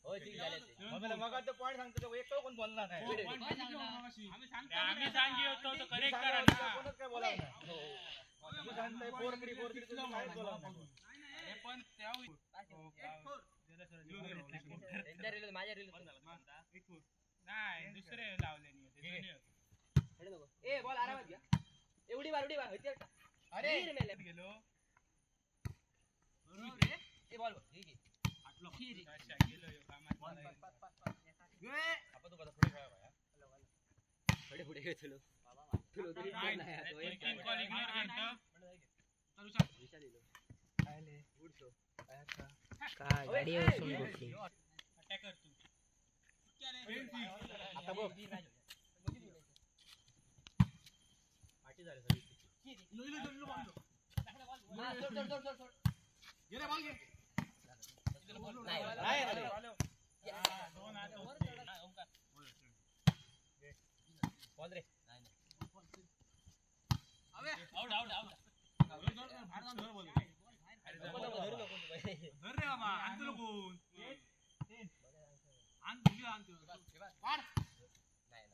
होय ठीक झाले ते मग तो पॉइंट सांगतो एक कोण बोलला नाही आम्ही सांगितलं होतं तो करेक्ट करा ना कोणच काय बोलावं नाही हो सांगताय 4-3 तुम्ही काय बोलावं नाही अरे पण त्या माझ्या रील नाही दुसरे लावले नाही ए बॉल आरामात घ्या एवढी बार अरे गेलो ए बॉल ठीक आहे आटलो अच्छा गेलो यो कामात आपण तो पुढे खेळा भाया पुढे घेतलो बाबा तुलो तरी नाही एक कॉल इग्नोर करतो चल उचल विचार दिलो आले उडतो काय गाडी बसून बसली अटॅकर तू आता बघ पार्टी झाली सगळी लो हा सोड गेले बॉल घे नाही दोन आले ओंकार बॉल रे नाही अबे आउट भारत धर बॉल धर रे बाबा आण तुला कोण आण पाड नाही ना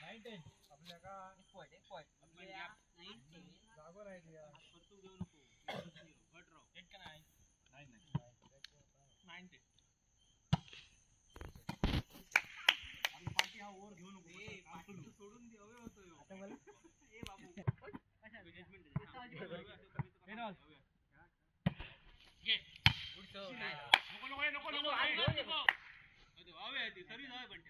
19 आपल्या का एक पॉइंट आपल्या 19 जागो नाही दिया परतू घेऊ नको कट राव हेड का नाही 19 आणि पार्टी हा ओव्हर घेऊ नको ए पार्टी सोडून दे हवे होतो यो आता मला ए बाबू कशा मॅनेजमेंट घे उडतो नको हवे ती सर्विस हवे पण